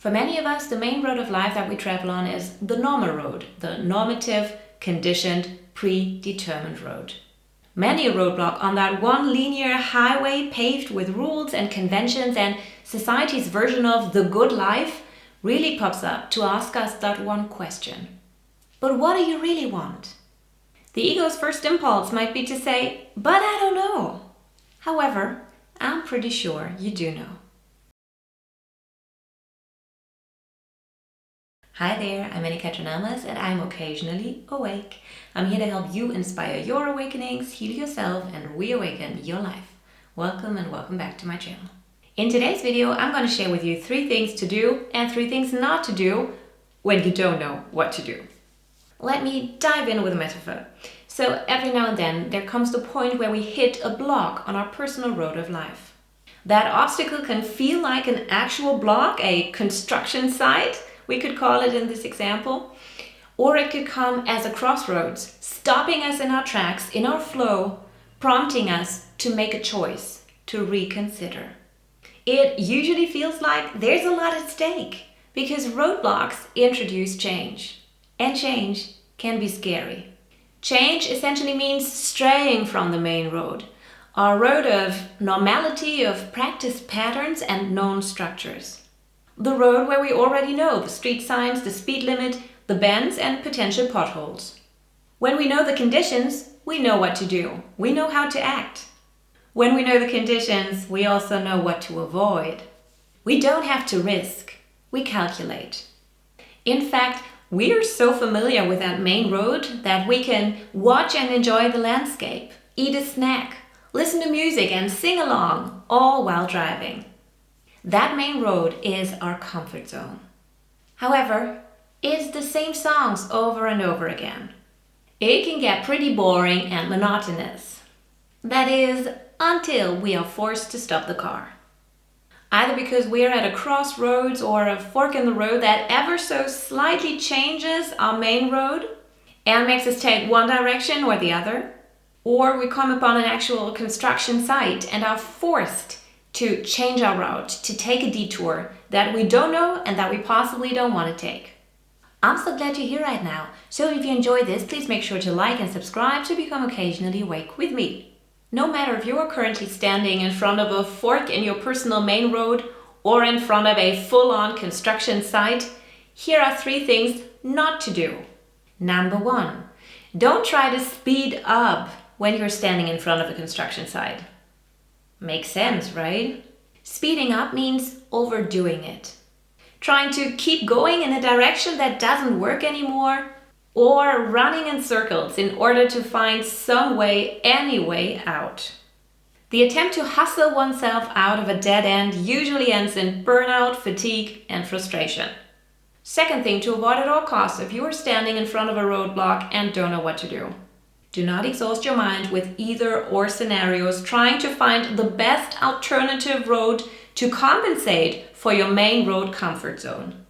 For many of us, the main road of life that we travel on is the normal road, the normative, conditioned, predetermined road. Many a roadblock on that one linear highway paved with rules and conventions and society's version of the good life really pops up to ask us that one question. But what do you really want? The ego's first impulse might be to say, but I don't know. However, I'm pretty sure you do know. Hi there, I'm Anne-Katrin and I'm occasionally awake. I'm here to help you inspire your awakenings, heal yourself, and reawaken your life. Welcome and welcome back to my channel. In today's video, I'm going to share with you 3 things to do and 3 things not to do when you don't know what to do. Let me dive in with a metaphor. So every now and then, there comes the point where we hit a block on our personal road of life. That obstacle can feel like an actual block, a construction site, we could call it in this example, or it could come as a crossroads, stopping us in our tracks, in our flow, prompting us to make a choice, to reconsider. It usually feels like there's a lot at stake because roadblocks introduce change, and change can be scary. Change essentially means straying from the main road, our road of normality, of practice patterns and known structures. The road where we already know the street signs, the speed limit, the bends and potential potholes. When we know the conditions, we know what to do. We know how to act. When we know the conditions, we also know what to avoid. We don't have to risk. We calculate. In fact, we are so familiar with that main road that we can watch and enjoy the landscape, eat a snack, listen to music and sing along, all while driving. That main road is our comfort zone. However, it's the same songs over and over again. It can get pretty boring and monotonous. That is, until we are forced to stop the car. Either because we're at a crossroads or a fork in the road that ever so slightly changes our main road and makes us take one direction or the other, or we come upon an actual construction site and are forced to change our route, to take a detour that we don't know and that we possibly don't want to take. I'm so glad you're here right now. So if you enjoy this, please make sure to like and subscribe to become occasionally awake with me. No matter if you are currently standing in front of a fork in your personal main road or in front of a full-on construction site, here are 3 things not to do. Number 1, don't try to speed up when you're standing in front of a construction site. Makes sense, right? Speeding up means overdoing it. Trying to keep going in a direction that doesn't work anymore, or running in circles in order to find some way, any way out. The attempt to hustle oneself out of a dead end usually ends in burnout, fatigue, and frustration. Second thing to avoid at all costs if you are standing in front of a roadblock and don't know what to do. Do not exhaust your mind with either or scenarios trying to find the best alternative road to compensate for your main road comfort zone.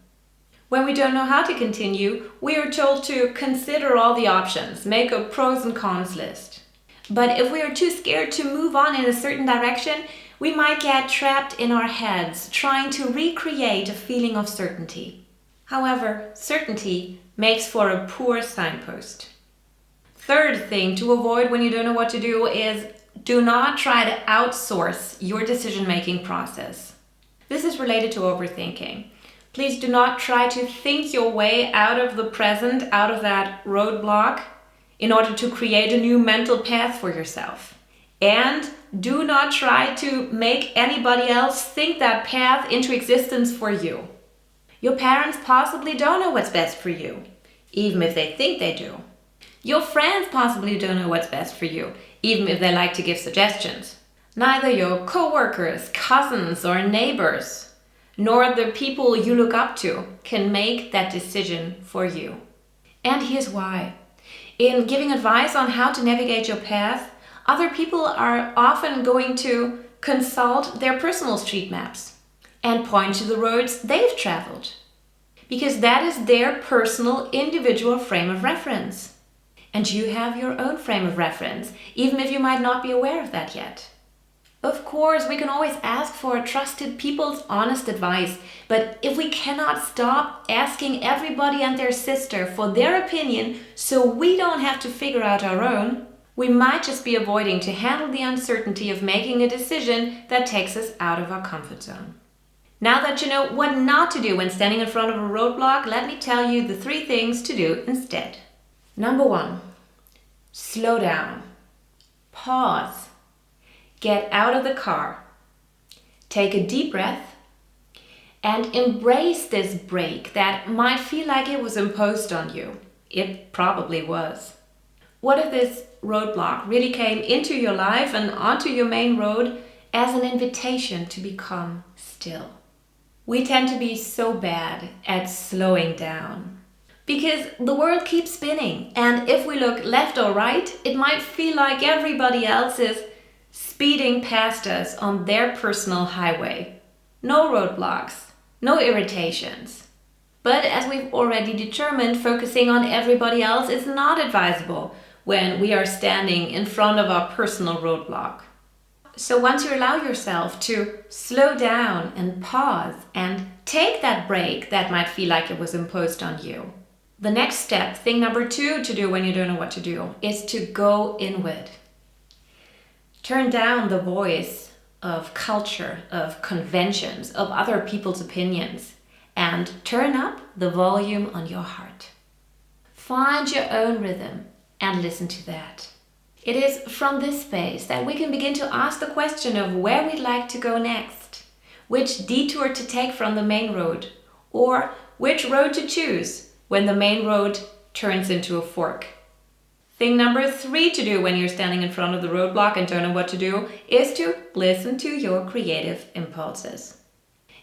When we don't know how to continue, we are told to consider all the options, make a pros and cons list. But if we are too scared to move on in a certain direction, we might get trapped in our heads trying to recreate a feeling of certainty. However, certainty makes for a poor signpost. Third thing to avoid when you don't know what to do is do not try to outsource your decision-making process. This is related to overthinking. Please do not try to think your way out of the present, out of that roadblock, in order to create a new mental path for yourself. And do not try to make anybody else think that path into existence for you. Your parents possibly don't know what's best for you, even if they think they do. Your friends possibly don't know what's best for you, even if they like to give suggestions. Neither your co-workers, cousins, or neighbors, nor the people you look up to can make that decision for you. And here's why. In giving advice on how to navigate your path, other people are often going to consult their personal street maps and point to the roads they've traveled, because that is their personal individual frame of reference. And you have your own frame of reference, even if you might not be aware of that yet. Of course, we can always ask for trusted people's honest advice, but if we cannot stop asking everybody and their sister for their opinion so we don't have to figure out our own, we might just be avoiding to handle the uncertainty of making a decision that takes us out of our comfort zone. Now that you know what not to do when standing in front of a roadblock, let me tell you the 3 things to do instead. Number 1, slow down. Pause. Get out of the car. Take a deep breath and embrace this break that might feel like it was imposed on you. It probably was. What if this roadblock really came into your life and onto your main road as an invitation to become still? We tend to be so bad at slowing down because the world keeps spinning, and if we look left or right, it might feel like everybody else is speeding past us on their personal highway. No roadblocks, no irritations. But as we've already determined, focusing on everybody else is not advisable when we are standing in front of our personal roadblock. So once you allow yourself to slow down and pause and take that break that might feel like it was imposed on you, the next step, thing number 2 to do when you don't know what to do, is to go inward. Turn down the voice of culture, of conventions, of other people's opinions, and turn up the volume on your heart. Find your own rhythm and listen to that. It is from this space that we can begin to ask the question of where we'd like to go next, which detour to take from the main road, or which road to choose when the main road turns into a fork. Thing number 3 to do when you're standing in front of the roadblock and don't know what to do is to listen to your creative impulses.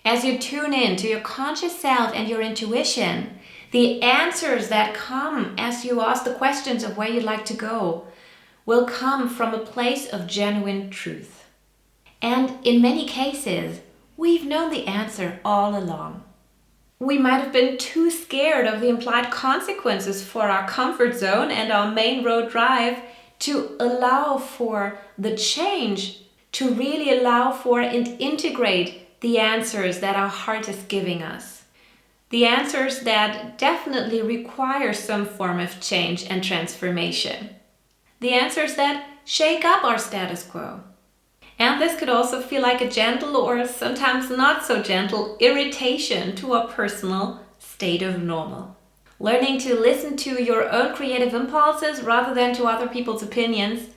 As you tune in to your conscious self and your intuition, the answers that come as you ask the questions of where you'd like to go will come from a place of genuine truth. And in many cases, we've known the answer all along. We might have been too scared of the implied consequences for our comfort zone and our main road drive to allow for the change, to really allow for and integrate the answers that our heart is giving us. The answers that definitely require some form of change and transformation. The answers that shake up our status quo. And this could also feel like a gentle or sometimes not so gentle irritation to a personal state of normal. Learning to listen to your own creative impulses rather than to other people's opinions,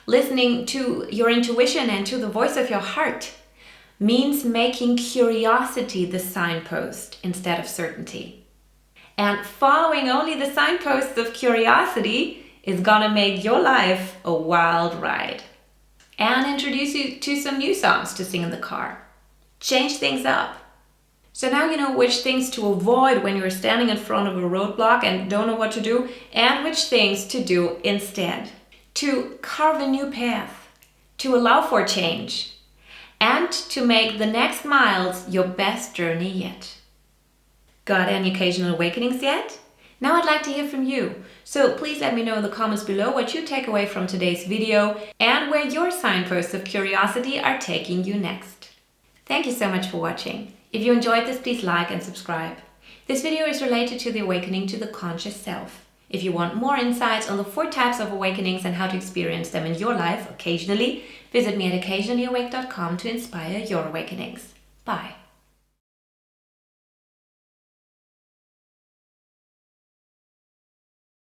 listening to your intuition and to the voice of your heart, means making curiosity the signpost instead of certainty. And following only the signposts of curiosity is gonna make your life a wild ride. And introduce you to some new songs to sing in the car. Change things up. So now you know which things to avoid when you're standing in front of a roadblock and don't know what to do, and which things to do instead. To carve a new path, to allow for change, and to make the next miles your best journey yet. Got any occasional awakenings yet? Now I'd like to hear from you. So please let me know in the comments below what you take away from today's video and where your signposts of curiosity are taking you next. Thank you so much for watching. If you enjoyed this, please like and subscribe. This video is related to the awakening to the conscious self. If you want more insights on the 4 types of awakenings and how to experience them in your life occasionally, visit me at occasionallyawake.com to inspire your awakenings. Bye.